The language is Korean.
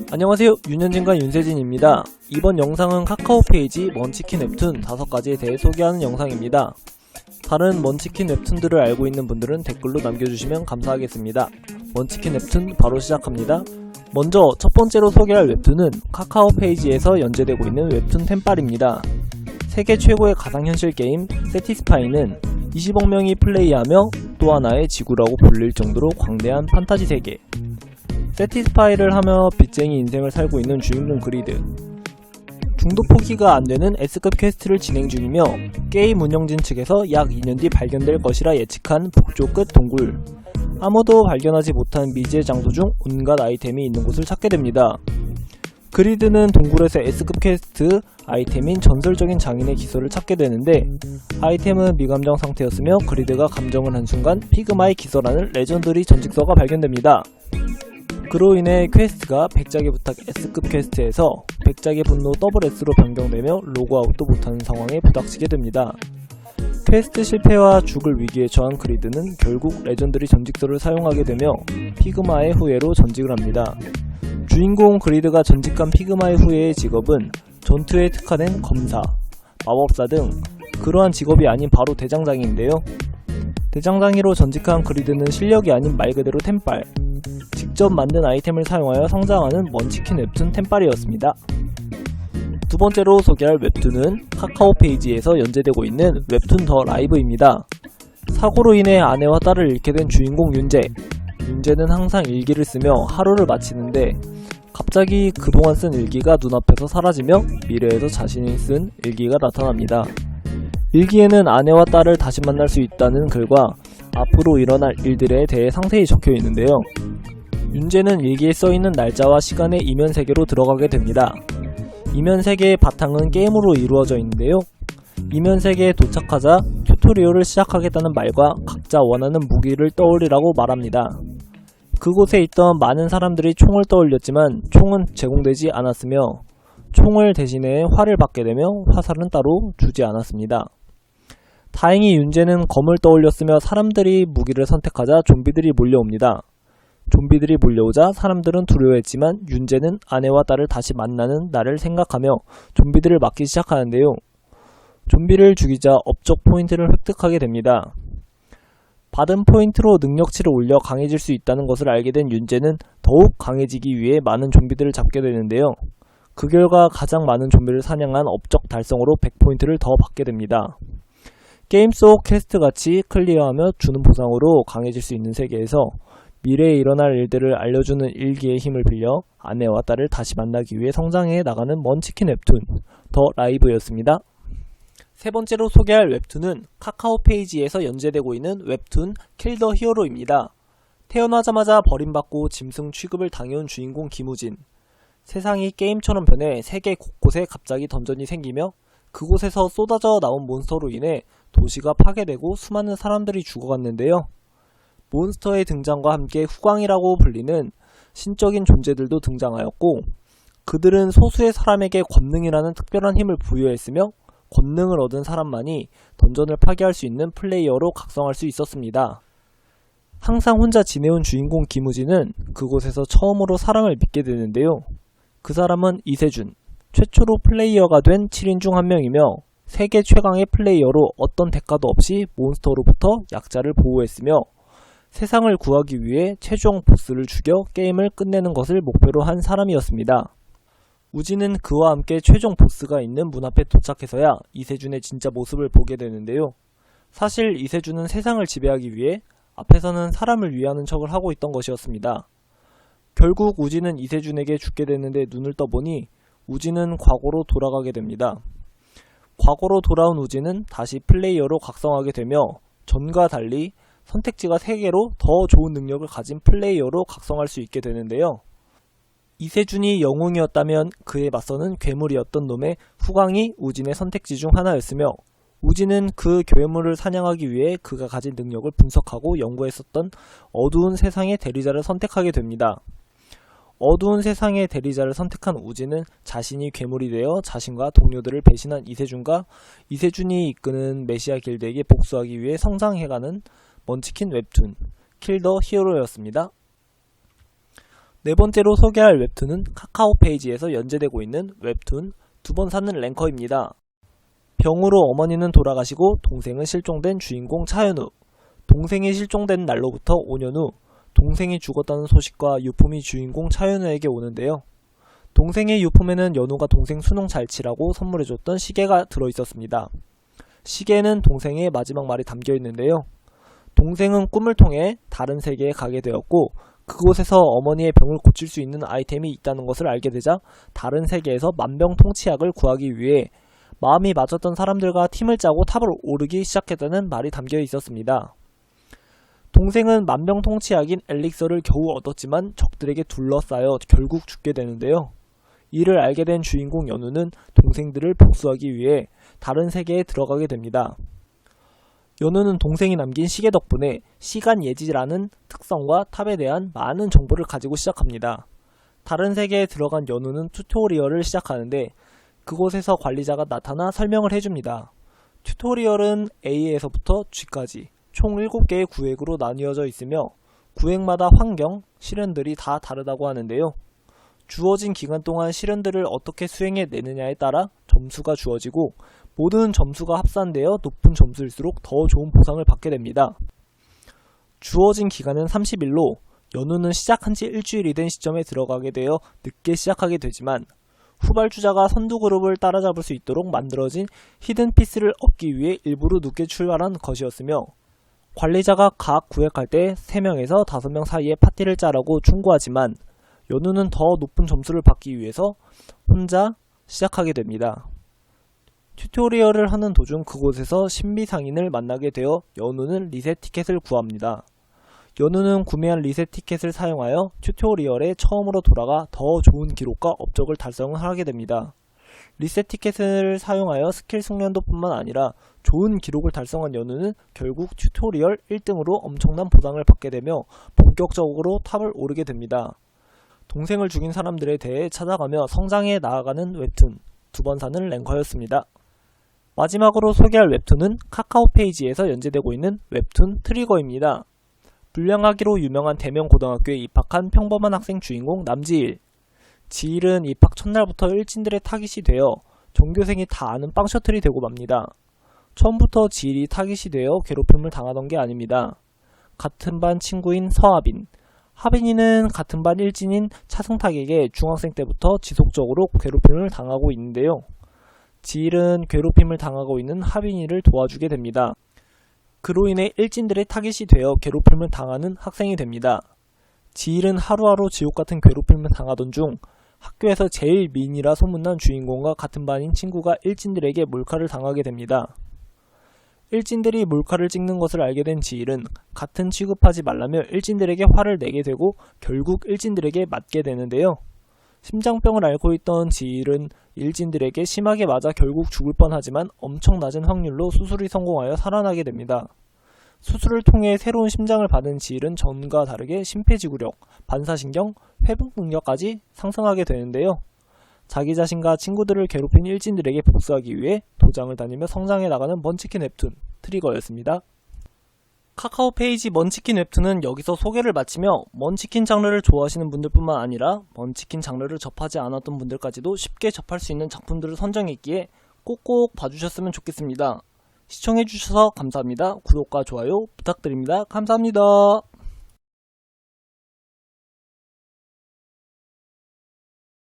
안녕하세요, 윤현진과 윤세진입니다. 이번 영상은 카카오 페이지 먼치킨 웹툰 5가지에 대해 소개하는 영상입니다. 다른 먼치킨 웹툰들을 알고 있는 분들은 댓글로 남겨주시면 감사하겠습니다. 먼치킨 웹툰 바로 시작합니다. 먼저 첫 번째로 소개할 웹툰은 카카오 페이지에서 연재되고 있는 웹툰 템빨입니다. 세계 최고의 가상현실 게임 세티스파이는 20억 명이 플레이하며 또 하나의 지구라고 불릴 정도로 광대한 판타지 세계. 세티스파이를 하며 빚쟁이 인생을 살고 있는 주인공 그리드. 중독 포기가 안되는 S급 퀘스트를 진행 중이며 게임 운영진 측에서 약 2년 뒤 발견될 것이라 예측한 복조 끝 동굴. 아무도 발견하지 못한 미지의 장소 중 온갖 아이템이 있는 곳을 찾게 됩니다. 그리드는 동굴에서 S급 퀘스트 아이템인 전설적인 장인의 기서를 찾게 되는데 아이템은 미감정 상태였으며 그리드가 감정을 한 순간 피그마의 기서라는 레전더리 전직서가 발견됩니다. 그로 인해 퀘스트가 백작의 부탁 S급 퀘스트에서 백작의 분노 S로 변경되며 로그아웃도 못하는 상황에 부닥치게 됩니다. 퀘스트 실패와 죽을 위기에 처한 그리드는 결국 레전더리 전직서를 사용하게 되며 피그마의 후예로 전직을 합니다. 주인공 그리드가 전직한 피그마의 후예의 직업은 전투에 특화된 검사, 마법사 등 그러한 직업이 아닌 바로 대장장이인데요. 대장장이로 전직한 그리드는 실력이 아닌 말 그대로 템빨, 직접 만든 아이템을 사용하여 성장하는 먼치킨 웹툰 템빨이었습니다. 두 번째로 소개할 웹툰은 카카오 페이지에서 연재되고 있는 웹툰 더 라이브입니다. 사고로 인해 아내와 딸을 잃게 된 주인공 윤재. 윤재는 항상 일기를 쓰며 하루를 마치는데 갑자기 그동안 쓴 일기가 눈앞에서 사라지며 미래에서 자신이 쓴 일기가 나타납니다. 일기에는 아내와 딸을 다시 만날 수 있다는 글과 앞으로 일어날 일들에 대해 상세히 적혀 있는데요. 윤재는 일기에 써있는 날짜와 시간의 이면세계로 들어가게 됩니다. 이면세계의 바탕은 게임으로 이루어져 있는데요. 이면세계에 도착하자 튜토리얼을 시작하겠다는 말과 각자 원하는 무기를 떠올리라고 말합니다. 그곳에 있던 많은 사람들이 총을 떠올렸지만 총은 제공되지 않았으며 총을 대신해 활을 받게 되며 화살은 따로 주지 않았습니다. 다행히 윤재는 검을 떠올렸으며 사람들이 무기를 선택하자 좀비들이 몰려옵니다. 좀비들이 몰려오자 사람들은 두려워했지만 윤재는 아내와 딸을 다시 만나는 날을 생각하며 좀비들을 막기 시작하는데요. 좀비를 죽이자 업적 포인트를 획득하게 됩니다. 받은 포인트로 능력치를 올려 강해질 수 있다는 것을 알게 된 윤재는 더욱 강해지기 위해 많은 좀비들을 잡게 되는데요. 그 결과 가장 많은 좀비를 사냥한 업적 달성으로 100포인트를 더 받게 됩니다. 게임 속 퀘스트같이 클리어하며 주는 보상으로 강해질 수 있는 세계에서 미래에 일어날 일들을 알려주는 일기의 힘을 빌려 아내와 딸을 다시 만나기 위해 성장해 나가는 먼치킨 웹툰 더 라이브였습니다. 세 번째로 소개할 웹툰은 카카오 페이지에서 연재되고 있는 웹툰 킬 더 히어로입니다. 태어나자마자 버림받고 짐승 취급을 당해온 주인공 김우진. 세상이 게임처럼 변해 세계 곳곳에 갑자기 던전이 생기며 그곳에서 쏟아져 나온 몬스터로 인해 도시가 파괴되고 수많은 사람들이 죽어갔는데요. 몬스터의 등장과 함께 후광이라고 불리는 신적인 존재들도 등장하였고 그들은 소수의 사람에게 권능이라는 특별한 힘을 부여했으며 권능을 얻은 사람만이 던전을 파괴할 수 있는 플레이어로 각성할 수 있었습니다. 항상 혼자 지내온 주인공 김우진은 그곳에서 처음으로 사람을 믿게 되는데요. 그 사람은 이세준, 최초로 플레이어가 된 7인 중 한 명이며 세계 최강의 플레이어로 어떤 대가도 없이 몬스터로부터 약자를 보호했으며 세상을 구하기 위해 최종 보스를 죽여 게임을 끝내는 것을 목표로 한 사람이었습니다. 우진은 그와 함께 최종 보스가 있는 문 앞에 도착해서야 이세준의 진짜 모습을 보게 되는데요. 사실 이세준은 세상을 지배하기 위해 앞에서는 사람을 위하는 척을 하고 있던 것이었습니다. 결국 우진은 이세준에게 죽게 되는데 눈을 떠보니 우진은 과거로 돌아가게 됩니다. 과거로 돌아온 우진은 다시 플레이어로 각성하게 되며 전과 달리 선택지가 3개로 더 좋은 능력을 가진 플레이어로 각성할 수 있게 되는데요. 이세준이 영웅이었다면 그에 맞서는 괴물이었던 놈의 후광이 우진의 선택지 중 하나였으며 우진은 그 괴물을 사냥하기 위해 그가 가진 능력을 분석하고 연구했었던 어두운 세상의 대리자를 선택하게 됩니다. 어두운 세상의 대리자를 선택한 우진은 자신이 괴물이 되어 자신과 동료들을 배신한 이세준과 이세준이 이끄는 메시아 길드에게 복수하기 위해 성장해가는 먼치킨 웹툰 킬 더 히어로였습니다. 네 번째로 소개할 웹툰은 카카오 페이지에서 연재되고 있는 웹툰 두 번 사는 랭커입니다. 병으로 어머니는 돌아가시고 동생은 실종된 주인공 차현우. 동생이 실종된 날로부터 5년 후 동생이 죽었다는 소식과 유품이 주인공 차현우에게 오는데요. 동생의 유품에는 연우가 동생 수능 잘 치라고 선물해줬던 시계가 들어있었습니다. 시계에는 동생의 마지막 말이 담겨있는데요. 동생은 꿈을 통해 다른 세계에 가게 되었고 그곳에서 어머니의 병을 고칠 수 있는 아이템이 있다는 것을 알게 되자 다른 세계에서 만병통치약을 구하기 위해 마음이 맞았던 사람들과 팀을 짜고 탑을 오르기 시작했다는 말이 담겨 있었습니다. 동생은 만병통치약인 엘릭서를 겨우 얻었지만 적들에게 둘러싸여 결국 죽게 되는데요. 이를 알게 된 주인공 연우는 동생들을 복수하기 위해 다른 세계에 들어가게 됩니다. 연우는 동생이 남긴 시계 덕분에 시간 예지라는 특성과 탑에 대한 많은 정보를 가지고 시작합니다. 다른 세계에 들어간 연우는 튜토리얼을 시작하는데 그곳에서 관리자가 나타나 설명을 해줍니다. 튜토리얼은 A에서부터 G까지 총 7개의 구획으로 나뉘어져 있으며 구획마다 환경, 실현들이 다 다르다고 하는데요. 주어진 기간 동안 실현들을 어떻게 수행해내느냐에 따라 점수가 주어지고 모든 점수가 합산되어 높은 점수일수록 더 좋은 보상을 받게 됩니다. 주어진 기간은 30일로 연우는 시작한 지 일주일이 된 시점에 들어가게 되어 늦게 시작하게 되지만 후발주자가 선두그룹을 따라잡을 수 있도록 만들어진 히든피스를 얻기 위해 일부러 늦게 출발한 것이었으며 관리자가 각 구획할 때 3명에서 5명 사이에 파티를 짜라고 충고하지만 연우는 더 높은 점수를 받기 위해서 혼자 시작하게 됩니다. 튜토리얼을 하는 도중 그곳에서 신비상인을 만나게 되어 연우는 리셋 티켓을 구합니다. 연우는 구매한 리셋 티켓을 사용하여 튜토리얼에 처음으로 돌아가 더 좋은 기록과 업적을 달성하게 됩니다. 리셋 티켓을 사용하여 스킬 숙련도 뿐만 아니라 좋은 기록을 달성한 연우는 결국 튜토리얼 1등으로 엄청난 보상을 받게 되며 본격적으로 탑을 오르게 됩니다. 동생을 죽인 사람들에 대해 찾아가며 성장해 나아가는 웹툰 두 번 사는 랭커였습니다. 마지막으로 소개할 웹툰은 카카오 페이지에서 연재되고 있는 웹툰 트리거입니다. 불량하기로 유명한 대명 고등학교에 입학한 평범한 학생 주인공 남지일. 지일은 입학 첫날부터 일진들의 타깃이 되어 전교생이 다 아는 빵셔틀이 되고 맙니다. 처음부터 지일이 타깃이 되어 괴롭힘을 당하던 게 아닙니다. 같은 반 친구인 서하빈. 하빈이는 같은 반 일진인 차승탁에게 중학생 때부터 지속적으로 괴롭힘을 당하고 있는데요. 지일은 괴롭힘을 당하고 있는 하빈이를 도와주게 됩니다. 그로 인해 일진들의 타깃이 되어 괴롭힘을 당하는 학생이 됩니다. 지일은 하루하루 지옥같은 괴롭힘을 당하던 중 학교에서 제일 미인이라 소문난 주인공과 같은 반인 친구가 일진들에게 몰카를 당하게 됩니다. 일진들이 몰카를 찍는 것을 알게 된 지일은 같은 취급하지 말라며 일진들에게 화를 내게 되고 결국 일진들에게 맞게 되는데요. 심장병을 앓고 있던 지일은 일진들에게 심하게 맞아 결국 죽을 뻔하지만 엄청 낮은 확률로 수술이 성공하여 살아나게 됩니다. 수술을 통해 새로운 심장을 받은 지일은 전과 다르게 심폐지구력, 반사신경, 회복 능력까지 상승하게 되는데요. 자기 자신과 친구들을 괴롭힌 일진들에게 복수하기 위해 도장을 다니며 성장해 나가는 먼치킨 웹툰 트리거였습니다. 카카오 페이지 먼치킨 웹툰은 여기서 소개를 마치며 먼치킨 장르를 좋아하시는 분들뿐만 아니라 먼치킨 장르를 접하지 않았던 분들까지도 쉽게 접할 수 있는 작품들을 선정했기에 꼭꼭 봐주셨으면 좋겠습니다. 시청해주셔서 감사합니다. 구독과 좋아요 부탁드립니다. 감사합니다.